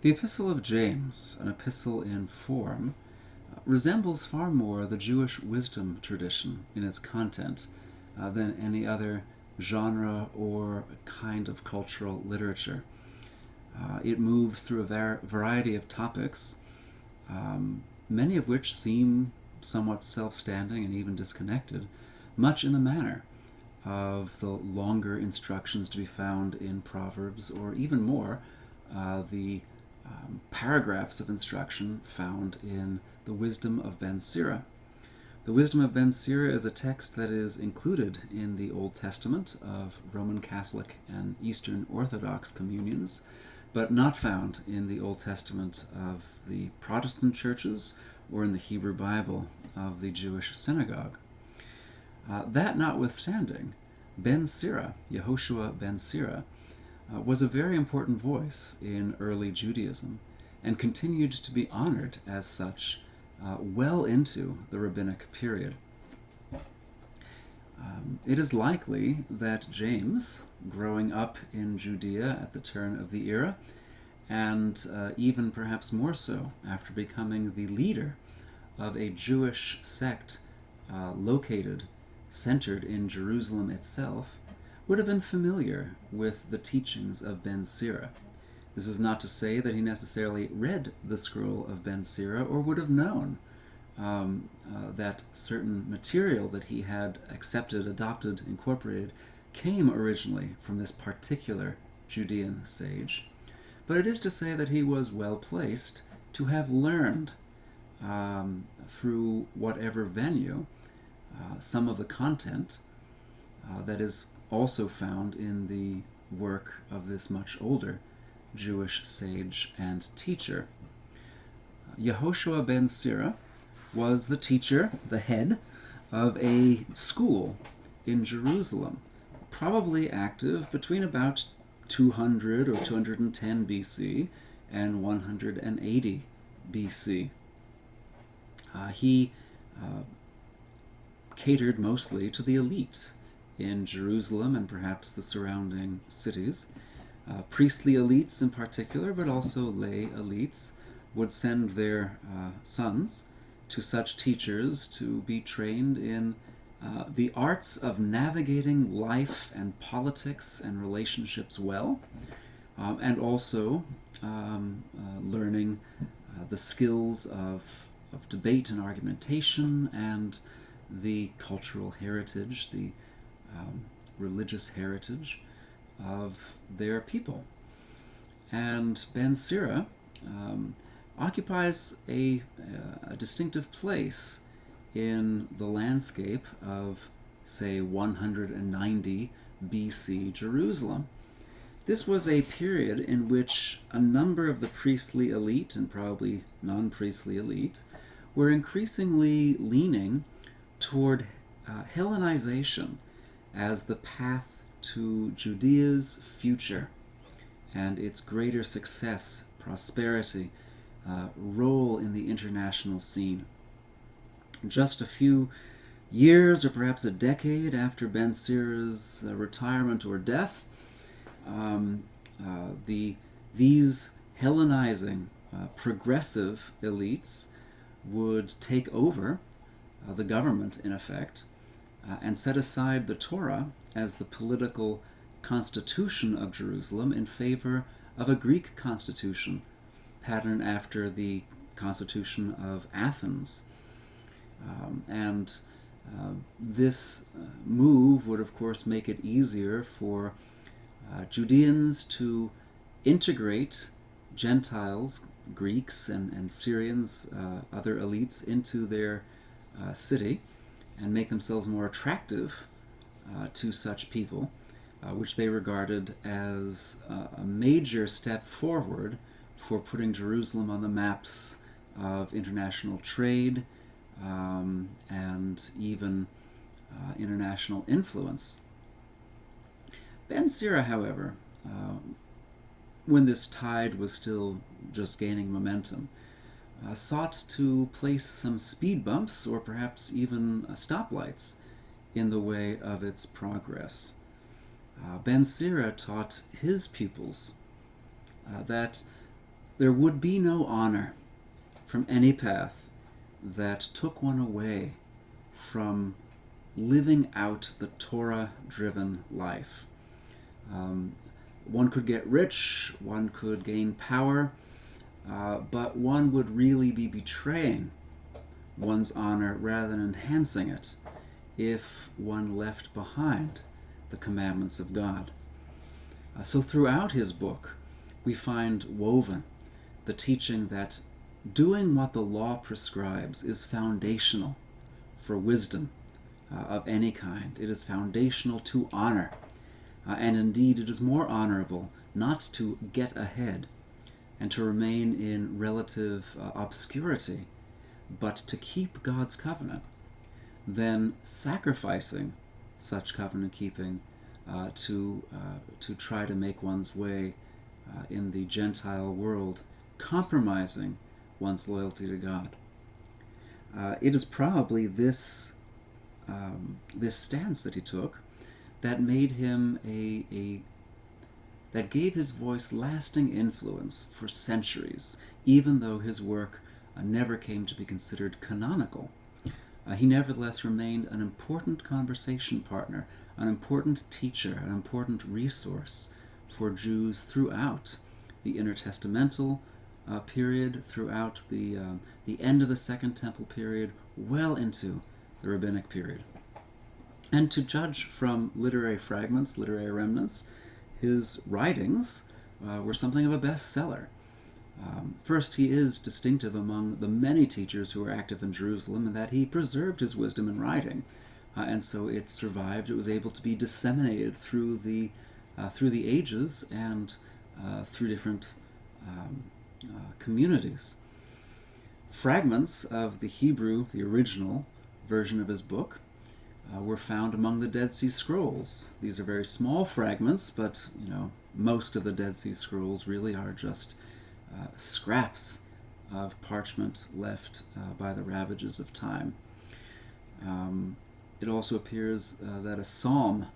The Epistle of James, an epistle in form, resembles far more the Jewish wisdom tradition in its content than any other genre or kind of cultural literature. It moves through a variety of topics, many of which seem somewhat self-standing and even disconnected, much in the manner of the longer instructions to be found in Proverbs, or even more, the paragraphs of instruction found in the Wisdom of Ben Sira. The Wisdom of Ben Sira is a text that is included in the Old Testament of Roman Catholic and Eastern Orthodox communions, but not found in the Old Testament of the Protestant churches or in the Hebrew Bible of the Jewish synagogue. That notwithstanding, Ben Sira, Yehoshua Ben Sira, was a very important voice in early Judaism and continued to be honored as such well into the rabbinic period. It is likely that James, growing up in Judea at the turn of the era, and even perhaps more so after becoming the leader of a Jewish sect centered in Jerusalem itself, would have been familiar with the teachings of Ben Sira. This is not to say that he necessarily read the scroll of Ben Sira or would have known that certain material that he had accepted, adopted, incorporated came originally from this particular Judean sage. But it is to say that he was well placed to have learned through whatever venue some of the content that is also found in the work of this much older Jewish sage and teacher. Yehoshua ben Sira was the teacher, the head, of a school in Jerusalem, probably active between about 200 or 210 BC and 180 BC. He catered mostly to the elite in Jerusalem and perhaps the surrounding cities. Priestly elites in particular, but also lay elites, would send their sons to such teachers to be trained in the arts of navigating life and politics and relationships well, and also learning the skills of debate and argumentation and the cultural heritage, the religious heritage of their people. And Ben Sira occupies a distinctive place in the landscape of, say, 190 BC Jerusalem. This was a period in which a number of the priestly elite, and probably non-priestly elite, were increasingly leaning toward Hellenization as the path to Judea's future and its greater success, prosperity, role in the international scene. Just a few years, or perhaps a decade after Ben Sira's retirement or death, these Hellenizing, progressive elites would take over the government, in effect, and set aside the Torah as the political constitution of Jerusalem in favor of a Greek constitution, patterned after the constitution of Athens. This move would, of course, make it easier for Judeans to integrate Gentiles, Greeks and Syrians, other elites, into their city and make themselves more attractive to such people, which they regarded as a major step forward for putting Jerusalem on the maps of international trade and even international influence. Ben Sira, however, when this tide was still just gaining momentum, sought to place some speed bumps or perhaps even stoplights in the way of its progress. Ben Sira taught his pupils that There would be no honor from any path that took one away from living out the Torah-driven life. One could get rich, one could gain power, but one would really be betraying one's honor rather than enhancing it if one left behind the commandments of God. So throughout his book, we find woven the teaching that doing what the law prescribes is foundational for wisdom of any kind. It is foundational to honor. And indeed, it is more honorable not to get ahead and to remain in relative obscurity, but to keep God's covenant than sacrificing such covenant keeping to try to make one's way in the Gentile world, compromising one's loyalty to God. It is probably this stance that he took that made him that gave his voice lasting influence for centuries, even though his work never came to be considered canonical. He nevertheless remained an important conversation partner, an important teacher, an important resource for Jews throughout the intertestamental period, throughout the end of the Second Temple period, well into the Rabbinic period. And to judge from literary fragments, literary remnants, his writings were something of a bestseller. First, he is distinctive among the many teachers who were active in Jerusalem in that he preserved his wisdom in writing, and so it survived. It was able to be disseminated through the ages and through different communities. Fragments of the Hebrew, the original version of his book, were found among the Dead Sea Scrolls. These are very small fragments, but most of the Dead Sea Scrolls really are just scraps of parchment left by the ravages of time. It also appears that a psalm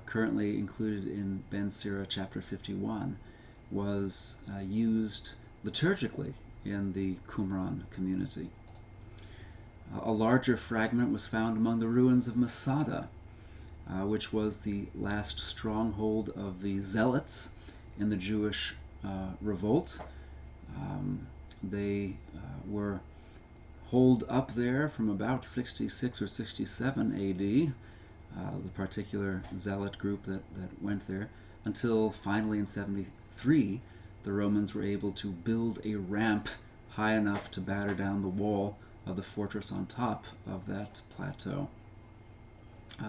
currently included in Ben Sira chapter 51 was used liturgically in the Qumran community. A larger fragment was found among the ruins of Masada, which was the last stronghold of the Zealots in the Jewish revolt. They were holed up there from about 66 or 67 AD, the particular Zealot group that went there, until finally in 73 the Romans were able to build a ramp high enough to batter down the wall of the fortress on top of that plateau.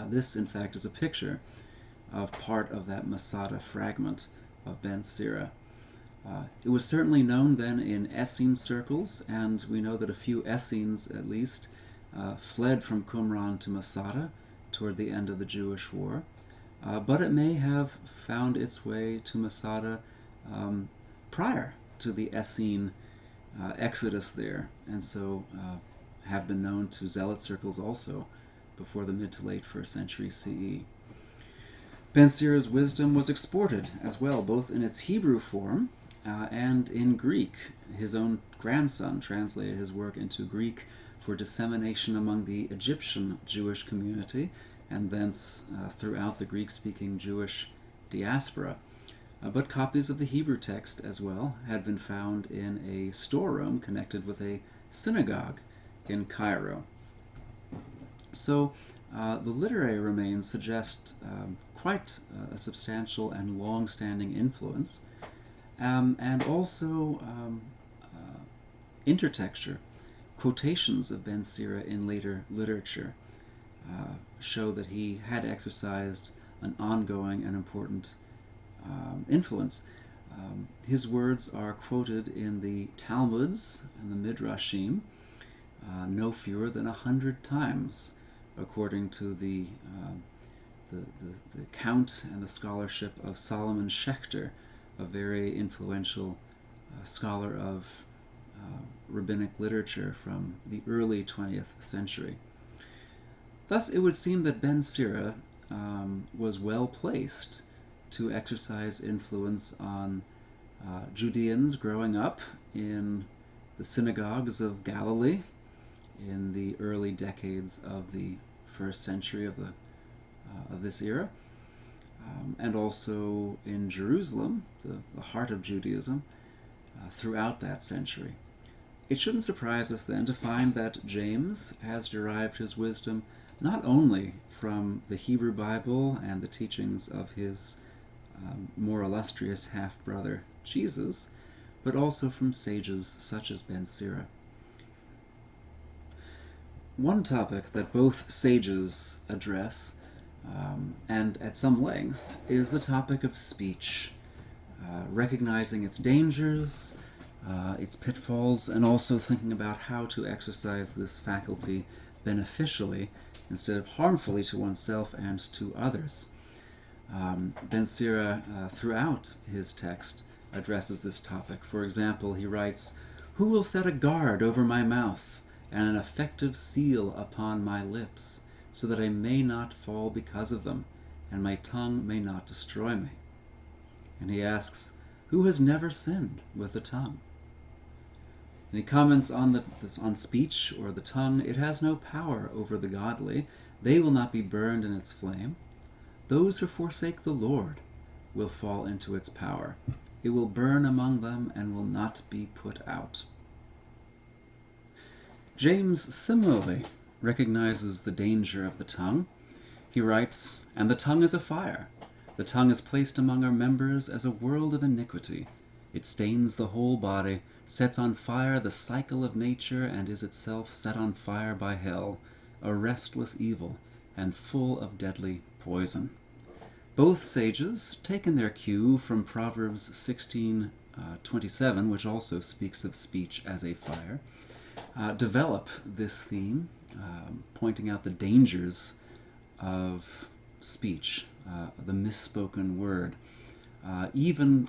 This, in fact, is a picture of part of that Masada fragment of Ben Sira. It was certainly known then in Essene circles, and we know that a few Essenes, at least, fled from Qumran to Masada toward the end of the Jewish War. But it may have found its way to Masada prior to the Essene exodus there, and so have been known to Zealot circles also before the mid to late 1st century CE. Ben Sira's wisdom was exported as well, both in its Hebrew form and in Greek. His own grandson translated his work into Greek for dissemination among the Egyptian Jewish community, and thence throughout the Greek-speaking Jewish diaspora. But copies of the Hebrew text as well had been found in a storeroom connected with a synagogue in Cairo. So the literary remains suggest quite a substantial and long-standing influence, and also intertexture. Quotations of Ben Sira in later literature show that he had exercised an ongoing and important influence. His words are quoted in the Talmuds and the Midrashim no fewer than 100 times, according to the count and the scholarship of Solomon Schechter, a very influential scholar of rabbinic literature from the early 20th century. Thus, it would seem that Ben Sira was well placed to exercise influence on Judeans growing up in the synagogues of Galilee in the early decades of the first century of this era, and also in Jerusalem, the heart of Judaism, throughout that century. It shouldn't surprise us then to find that James has derived his wisdom not only from the Hebrew Bible and the teachings of his more illustrious half-brother Jesus, but also from sages such as Ben Sira. One topic that both sages address, and at some length, is the topic of speech, recognizing its dangers, its pitfalls, and also thinking about how to exercise this faculty beneficially instead of harmfully to oneself and to others. Ben Sira, throughout his text, addresses this topic. For example, he writes, "Who will set a guard over my mouth and an effective seal upon my lips, so that I may not fall because of them, and my tongue may not destroy me?" And he asks, "Who has never sinned with the tongue?" And he comments on speech, or the tongue. "It has no power over the godly. They will not be burned in its flame. Those who forsake the Lord will fall into its power. It will burn among them and will not be put out." James similarly recognizes the danger of the tongue. He writes, "And the tongue is a fire. The tongue is placed among our members as a world of iniquity. It stains the whole body, sets on fire the cycle of nature, and is itself set on fire by hell, a restless evil, and full of deadly poison." Both sages, taken their cue from Proverbs 16:27, which also speaks of speech as a fire, develop this theme, pointing out the dangers of speech, the misspoken word, even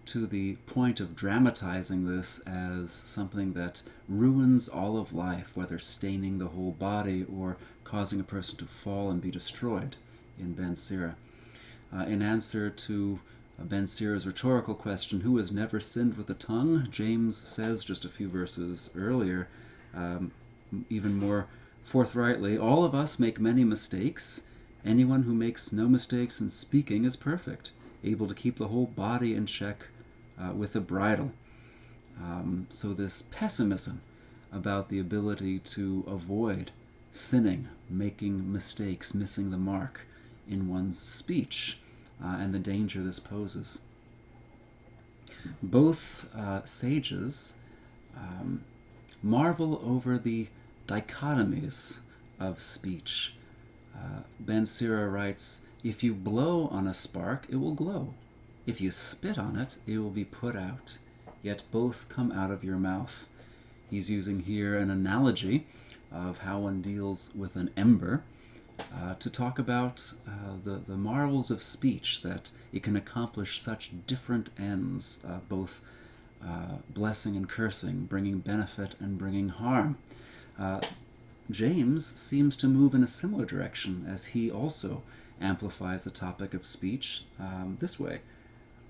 to the point of dramatizing this as something that ruins all of life, whether staining the whole body or causing a person to fall and be destroyed in Ben Sira. In answer to Ben Sira's rhetorical question, "Who has never sinned with the tongue?" James says just a few verses earlier, even more forthrightly, "All of us make many mistakes. Anyone who makes no mistakes in speaking is perfect, able to keep the whole body in check with a bridle." So this pessimism about the ability to avoid sinning, making mistakes, missing the mark in one's speech, and the danger this poses. Both sages marvel over the dichotomies of speech. Ben Sira writes, "If you blow on a spark, it will glow. If you spit on it, it will be put out. Yet both come out of your mouth." He's using here an analogy of how one deals with an ember, to talk about the marvels of speech, that it can accomplish such different ends, both blessing and cursing, bringing benefit and bringing harm. James seems to move in a similar direction, as he also amplifies the topic of speech this way.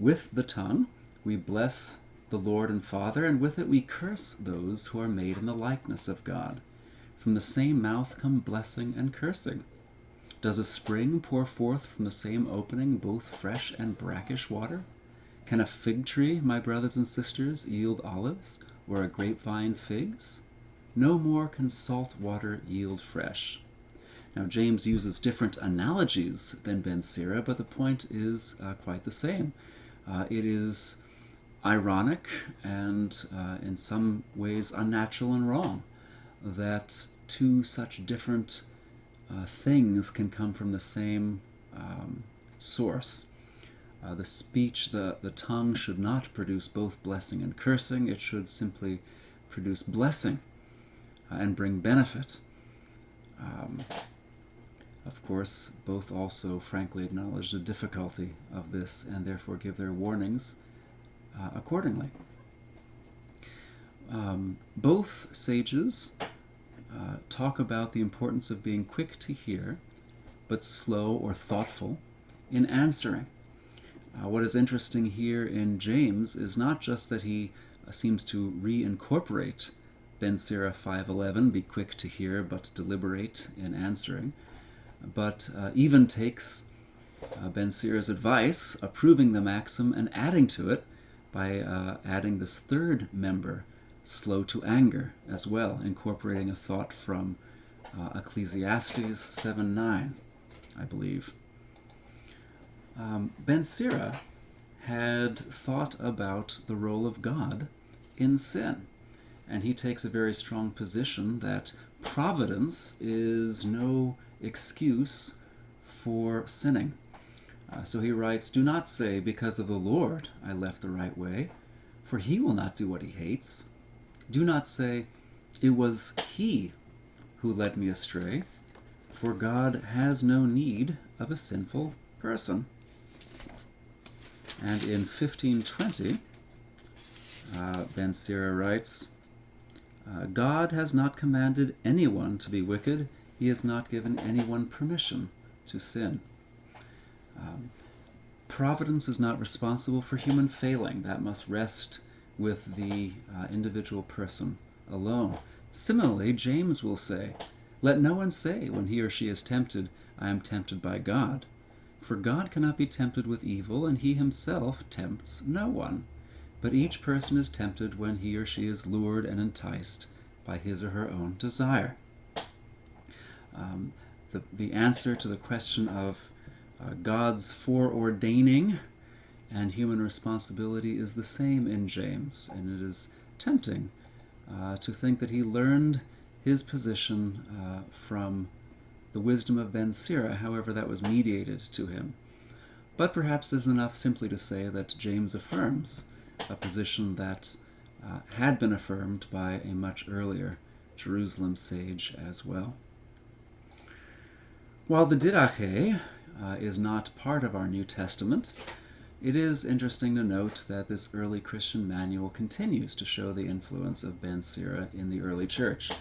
"With the tongue we bless the Lord and Father, and with it we curse those who are made in the likeness of God. From the same mouth come blessing and cursing. Does a spring pour forth from the same opening both fresh and brackish water? Can a fig tree, my brothers and sisters, yield olives, or a grapevine figs? No more can salt water yield fresh." Now, James uses different analogies than Ben Sira, but the point is quite the same. It is ironic and, in some ways, unnatural and wrong that two such different things can come from the same source. The speech, the tongue, should not produce both blessing and cursing. It should simply produce blessing and bring benefit. Of course, both also frankly acknowledge the difficulty of this and therefore give their warnings accordingly. Both sages talk about the importance of being quick to hear, but slow or thoughtful in answering. What is interesting here in James is not just that he seems to reincorporate Ben Sira 5:11, be quick to hear but deliberate in answering, but even takes Ben Sira's advice, approving the maxim and adding to it by adding this third member, slow to anger, as well, incorporating a thought from Ecclesiastes 7:9, I believe. Ben Sira had thought about the role of God in sin, and he takes a very strong position that providence is no excuse for sinning. So he writes, "Do not say, because of the Lord I left the right way, for he will not do what he hates. Do not say, it was he who led me astray, for God has no need of a sinful person." And in 1520, Ben Sira writes, "God has not commanded anyone to be wicked. He has not given anyone permission to sin." Providence is not responsible for human failing. That must rest with the individual person alone. Similarly, James will say, "Let no one say when he or she is tempted, I am tempted by God. For God cannot be tempted with evil, and he himself tempts no one. But each person is tempted when he or she is lured and enticed by his or her own desire." The answer to the question of God's foreordaining and human responsibility is the same in James, and it is tempting to think that he learned his position from the wisdom of Ben Sira, however that was mediated to him. But perhaps it's enough simply to say that James affirms a position that had been affirmed by a much earlier Jerusalem sage as well. While the Didache is not part of our New Testament, it is interesting to note that this early Christian manual continues to show the influence of Ben Sira in the early church.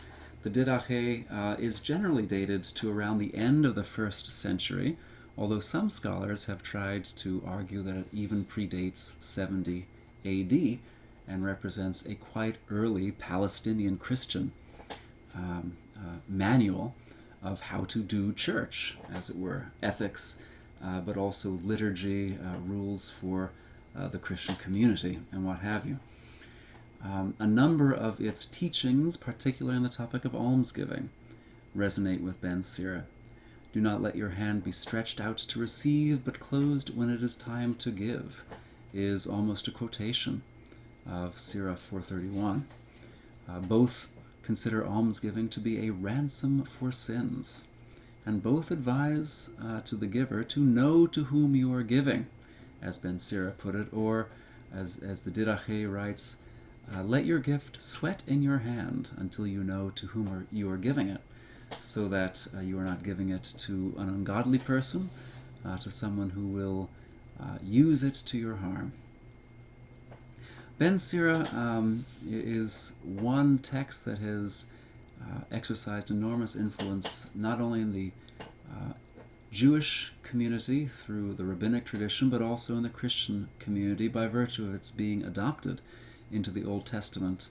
The Didache is generally dated to around the end of the 1st century, although some scholars have tried to argue that it even predates 70 AD and represents a quite early Palestinian Christian manual of how to do church, as it were, ethics, but also liturgy, rules for the Christian community, and what have you. A number of its teachings, particularly on the topic of almsgiving, resonate with Ben Sira. "Do not let your hand be stretched out to receive, but closed when it is time to give," is almost a quotation of Sira 431. Both consider almsgiving to be a ransom for sins, and both advise to the giver to know to whom you are giving, as Ben Sira put it, or as the Didache writes, "Let your gift sweat in your hand until you know to whom you are giving it, so that you are not giving it to an ungodly person, to someone who will use it to your harm." Ben Sira is one text that has exercised enormous influence not only in the Jewish community through the rabbinic tradition, but also in the Christian community by virtue of its being adopted into the Old Testament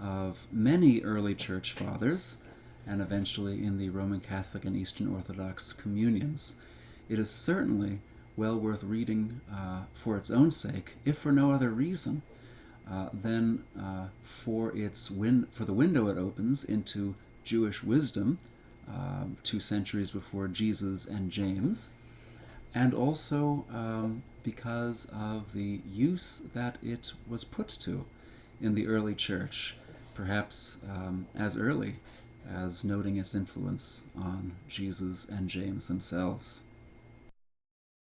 of many early church fathers, and eventually in the Roman Catholic and Eastern Orthodox communions. It is certainly well worth reading for its own sake, if for no other reason than for the window it opens into Jewish wisdom 2 centuries before Jesus and James, and also because of the use that it was put to in the early church, perhaps as early as noting its influence on Jesus and James themselves.